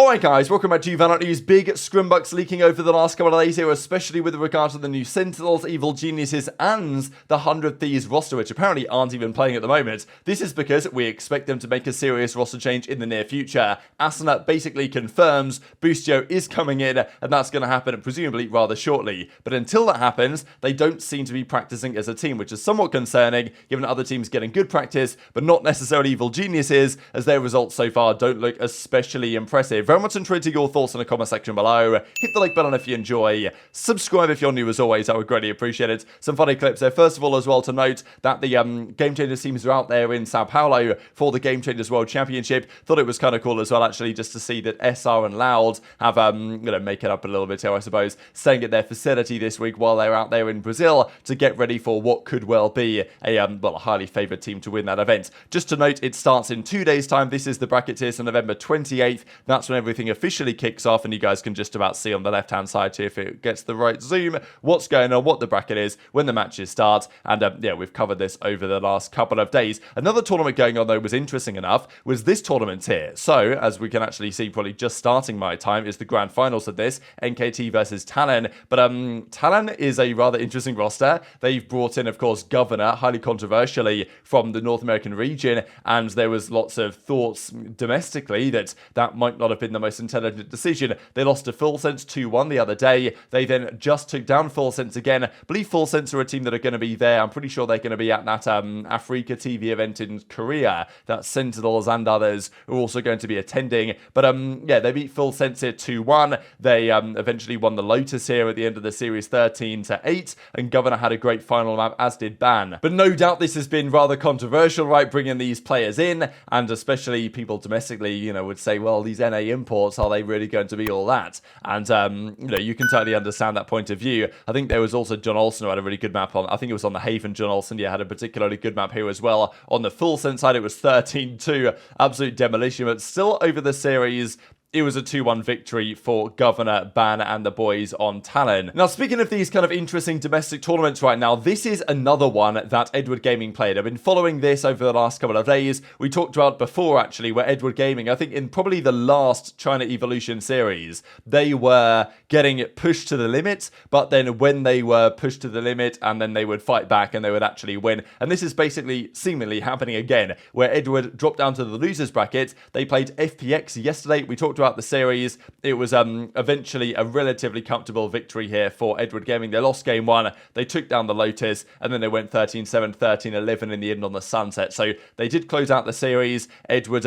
Alright guys, welcome back to VALORANT News. Big scrimbucks leaking over the last couple of days here, especially with regard to the new Sentinels, Evil Geniuses, and the 100T's roster, which apparently aren't even playing at the moment. This is because we expect them to make a serious roster change in the near future. Asuna basically confirms Boostio is coming in, and that's going to happen presumably rather shortly. But until that happens, they don't seem to be practicing as a team, which is somewhat concerning, given other teams getting good practice, but not necessarily Evil Geniuses, as their results so far don't look especially impressive. Very much enjoyed your thoughts in the comment section below. Hit the like button if you enjoy. Subscribe if you're new as always. I would greatly appreciate it. Some funny clips there. First of all, as well, to note that the Game Changers teams are out there in Sao Paulo for the Game Changers World Championship. Thought it was kind of cool as well, actually, just to see that SR and Loud have, make it up a little bit here, I suppose, staying at their facility this week while they're out there in Brazil to get ready for what could well be a highly favoured team to win that event. Just to note, it starts in 2 days' time. This is the bracket tier, so November 28th. That's when everything officially kicks off, and you guys can just about see on the left hand side here, if it gets the right zoom, what's going on, what the bracket is, when the matches start. And yeah, we've covered this over the last couple of days. Another tournament going on though was interesting enough, was this tournament here. So as we can actually see, probably just starting my time, is the grand finals of this, NKT versus Talon. But Talon is a rather interesting roster. They've brought in, of course, Governor, highly controversially, from the North American region, and there was lots of thoughts domestically that that might not have been the most intelligent decision. They lost to Full Sense 2-1 the other day. They then just took down Full Sense again. I believe Full Sense are a team that are going to be there. I'm pretty sure they're going to be at that Africa TV event in Korea that Sentinels and others are also going to be attending. But yeah, they beat Full Sense here 2-1. They eventually won the Lotus here at the end of the series 13-8, and Governor had a great final map, as did Ban. But no doubt this has been rather controversial, right, bringing these players in, and especially people domestically, would say, well, these NA imports, are they really going to be all that? And you can totally understand that point of view. I think there was also John Olsen who had a really good map on, I think it was on the Haven. John Olsen, yeah, had a particularly good map here as well. On the Full Sense side, it was 13-2, absolute demolition, but still over the series, it was a 2-1 victory for Governor, Ban, and the boys on Talon. Now, speaking of these kind of interesting domestic tournaments right now, this is another one that Edward Gaming played. I've been following this over the last couple of days. We talked about before, actually, where Edward Gaming, I think in probably the last China Evolution series, they were getting pushed to the limit, but then when they were pushed to the limit, and then they would fight back and they would actually win. And this is basically seemingly happening again, where Edward dropped down to the losers bracket. They played FPX yesterday. We talked about the series. It was eventually a relatively comfortable victory here for Edward Gaming. They lost game one, they took down the Lotus, and then they went 13-7, 13-11 in the end on the Sunset. So they did close out the series. Edward,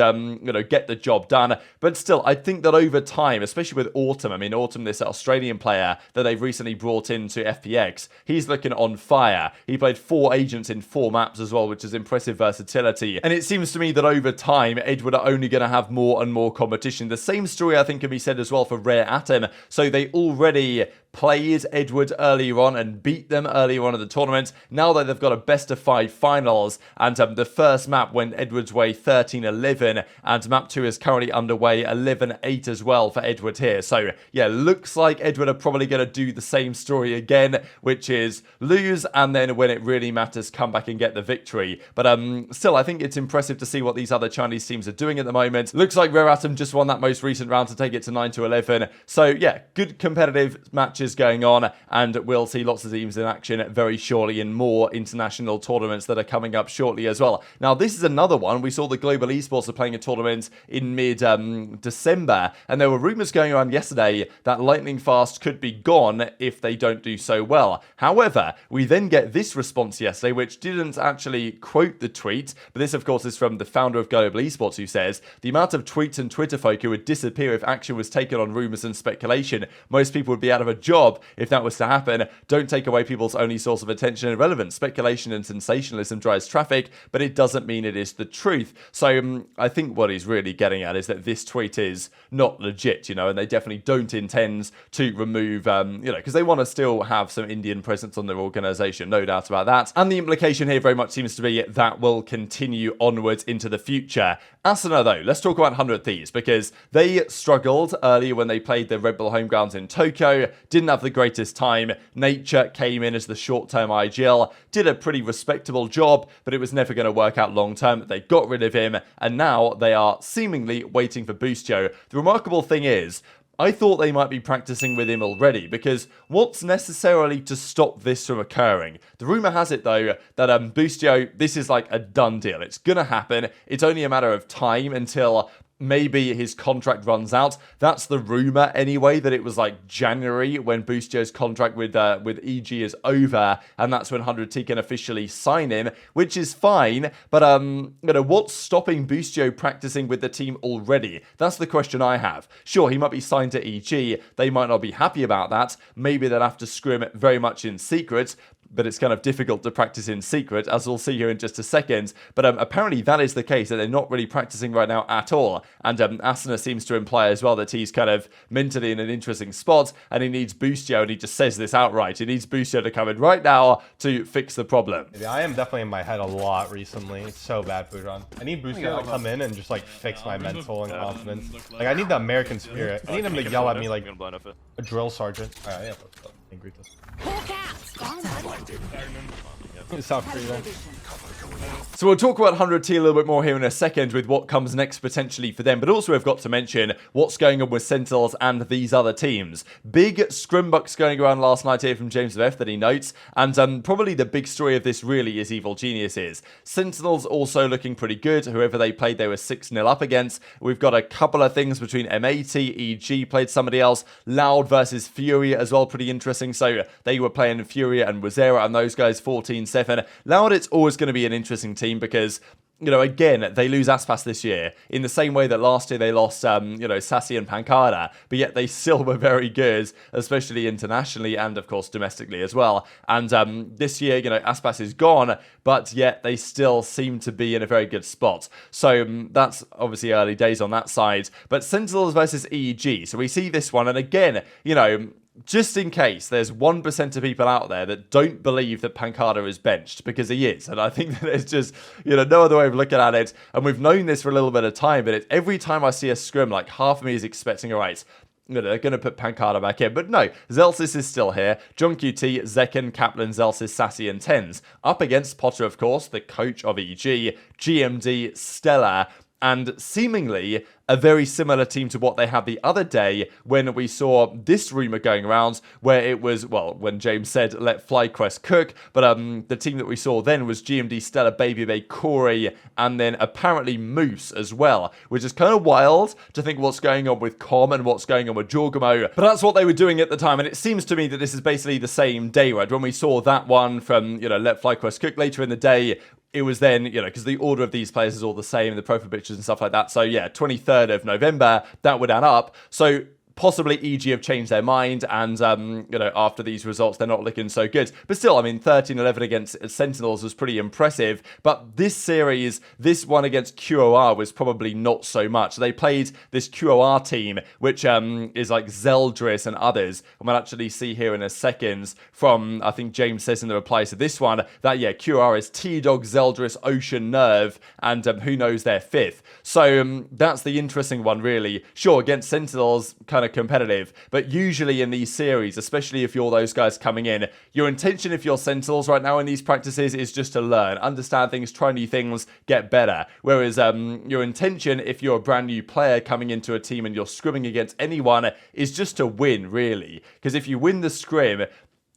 get the job done. But still, I think that over time, especially with Autumn, Autumn, this Australian player that they've recently brought into FPX, he's looking on fire. He played 4 agents in 4 maps as well, which is impressive versatility. And it seems to me that over time, Edward are only going to have more and more competition. The same story, I think, can be said as well for Rare Atom. So they already played Edward earlier on and beat them earlier on in the tournament. Now that they've got a best of 5 finals, and the first map went Edward's way 13-11, and map 2 is currently underway 11-8 as well for Edward here. So yeah, looks like Edward are probably going to do the same story again, which is lose, and then when it really matters, come back and get the victory. But still, I think it's impressive to see what these other Chinese teams are doing at the moment. Looks like Rare Atom just won that most recent round to take it to 9-11. So yeah, good competitive matches going on, and we'll see lots of teams in action very shortly in more international tournaments that are coming up shortly as well. Now, this is another one. We saw the Global Esports are playing a tournament in mid-December, and there were rumours going around yesterday that Lightning Fast could be gone if they don't do so well. However, we then get this response yesterday, which didn't actually quote the tweet, but this, of course, is from the founder of Global Esports, who says, the amount of tweets and Twitter folk who would disappear if action was taken on rumours and speculation. Most people would be out of a job if that was to happen. Don't take away people's only source of attention and relevance. Speculation and sensationalism drives traffic, but it doesn't mean it is the truth. So I think what he's really getting at is that this tweet is not legit, and they definitely don't intend to remove, because they want to still have some Indian presence on their organization, no doubt about that. And the implication here very much seems to be that will continue onwards into the future. Asuna, though, let's talk about 100Ts, because they struggled earlier when they played the Red Bull home grounds in Tokyo. didn't have the greatest time. Nature came in as the short-term IGL, did a pretty respectable job, but it was never going to work out long-term. They got rid of him, and now they are seemingly waiting for Boostio. The remarkable thing is, I thought they might be practicing with him already, because what's necessarily to stop this from occurring? The rumour has it, though, that Boostio, this is like a done deal. It's going to happen. It's only a matter of time until maybe his contract runs out. That's the rumor anyway, that it was like January when Boostio's contract with EG is over, and that's when 100T can officially sign him, which is fine. But what's stopping Boostio practicing with the team already? That's the question I have. Sure, he might be signed to EG. They might not be happy about that. Maybe they'll have to scrim very much in secret, but it's kind of difficult to practice in secret, as we'll see here in just a second. But apparently that is the case, that they're not really practicing right now at all. And Asuna seems to imply as well that he's kind of mentally in an interesting spot, and he needs Boostio, and he just says this outright. He needs Boostio to come in right now to fix the problem. Yeah, I am definitely in my head a lot recently. It's so bad, Fujon. I need Boostio to come in and just like fix my mental and confidence. Like I need the American spirit. I need him to yell at me like a drill sergeant. Alright, yeah, greet this. South Korea. So we'll talk about 100T a little bit more here in a second with what comes next potentially for them, but also we've got to mention what's going on with Sentinels and these other teams. Big scrimbucks going around last night here from James of F that he notes, and probably the big story of this really is Evil Geniuses. Sentinels also looking pretty good. Whoever they played, they were 6-0 up against. We've got a couple of things between M80, EG played somebody else, Loud versus Fury as well, pretty interesting. So they were playing Fury and Wazera, and those guys 14-7. Loud, it's always going to be an interesting team because, you know, again, they lose Aspas this year in the same way that last year they lost, Sassy and Pancada, but yet they still were very good, especially internationally and, of course, domestically as well. And this year, Aspas is gone, but yet they still seem to be in a very good spot. So that's obviously early days on that side. But Sentinels versus EEG. So we see this one, and again, just in case there's 1% of people out there that don't believe that Pancada is benched, because he is. And I think that there's just, no other way of looking at it. And we've known this for a little bit of time, but every time I see a scrim, like half of me is expecting, all right, they're going to put Pancada back in. But no, Zelsis is still here. John QT, Zekken, Kaplan, Zelsis, Sassy, and Tens. Up against Potter, of course, the coach of EG, GMD, Stella, and seemingly a very similar team to what they had the other day when we saw this rumor going around where it was, well, when James said, let FlyQuest cook, but the team that we saw then was GMD, Stella, Baby Bay, Corey, and then apparently Moose as well, which is kind of wild to think what's going on with Com and what's going on with Jorgamo, but that's what they were doing at the time, and it seems to me that this is basically the same day, right? When we saw that one from, let FlyQuest cook later in the day, it was then, because the order of these players is all the same, the profile pictures and stuff like that. So yeah, 23rd of November, that would add up. So possibly EG have changed their mind, and, after these results, they're not looking so good. But still, 13-11 against Sentinels was pretty impressive. But this series, this one against QOR was probably not so much. They played this QOR team, which is like Zeldris and others. And we'll actually see here in a second from, I think James says in the reply to this one, that, yeah, QOR is T-Dog, Zeldris, Ocean, Nerve, and who knows their fifth. So that's the interesting one, really. Sure, against Sentinels, kind of competitive, but usually in these series, especially if you're those guys coming in, your intention if you're Sentinels right now in these practices is just to learn, understand things, try new things, get better. Whereas your intention if you're a brand new player coming into a team and you're scrimming against anyone is just to win, really. Because if you win the scrim,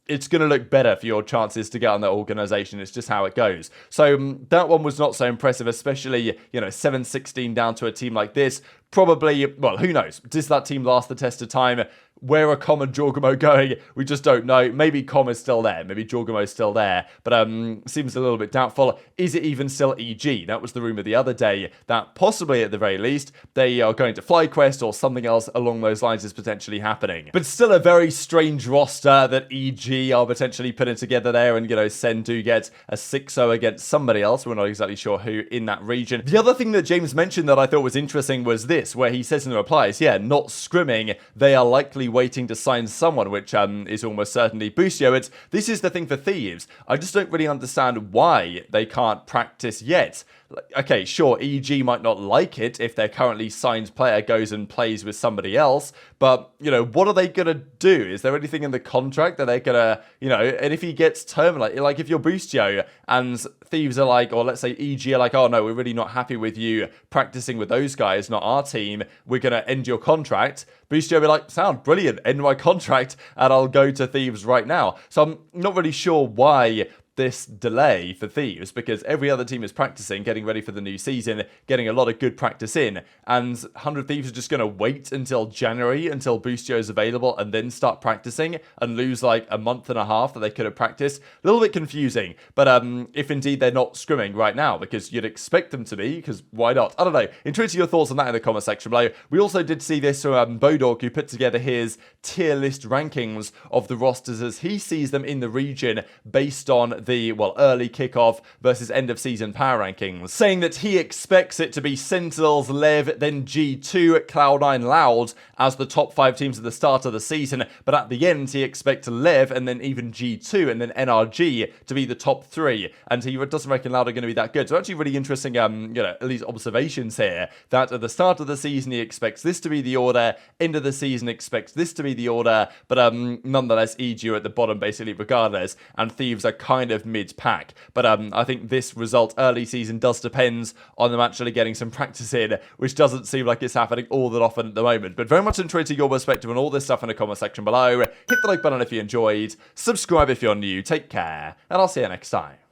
it's going to look better for your chances to get on that organization. It's just how it goes. So that one was not so impressive, especially, 7-16 down to a team like this. Probably, well, who knows? Does that team last the test of time? Where are Com and Jorgamo going? We just don't know. Maybe Com is still there. Maybe Jorgamo is still there. But seems a little bit doubtful. Is it even still EG? That was the rumor the other day that possibly, at the very least, they are going to FlyQuest or something else along those lines is potentially happening. But still a very strange roster that EG are potentially putting together there. And, Sen do get a 6-0 against somebody else. We're not exactly sure who in that region. The other thing that James mentioned that I thought was interesting was this, where he says in the replies, yeah, not scrimming. They are likely waiting to sign someone, which is almost certainly Boostio. This is the thing for Thieves. I just don't really understand why they can't practice yet. Okay, sure, EG might not like it if their currently signed player goes and plays with somebody else, but, you know, what are they going to do? Is there anything in the contract that they're going to, you know, and if he gets terminated, like if you're Boostio and Thieves are like, or let's say EG are like, oh no, we're really not happy with you practicing with those guys, not our team, we're going to end your contract. Boostio will be like, sound brilliant, end my contract, and I'll go to Thieves right now. So I'm not really sure why this delay for Thieves, because every other team is practicing, getting ready for the new season, getting a lot of good practice in, and 100 Thieves are just going to wait until January, until Boostio is available, and then start practicing, and lose like a month and a half that they could have practiced. A little bit confusing, but if indeed they're not scrimming right now, because you'd expect them to be, because why not? I don't know. Intrigued to your thoughts on that in the comment section below. We also did see this from Bodork, who put together his tier list rankings of the rosters as he sees them in the region based on the, well, early kickoff versus end of season power rankings, saying that he expects it to be Sentinels, Lev, then G2, Cloud9, Loud as the top 5 teams at the start of the season, but at the end he expects Lev and then even G2 and then NRG to be the top 3, and he doesn't reckon Loud are going to be that good. So actually really interesting, you know, at least observations here, that at the start of the season he expects this to be the order, end of the season expects this to be the order, but nonetheless EG are at the bottom basically regardless, and Thieves are kind of mid-pack. But I think this result early season does depend on them actually getting some practice in, which doesn't seem like it's happening all that often at the moment. But very much intrigued to your perspective on all this stuff in the comment section below. Hit the like button if you enjoyed, subscribe if you're new, take care, and I'll see you next time.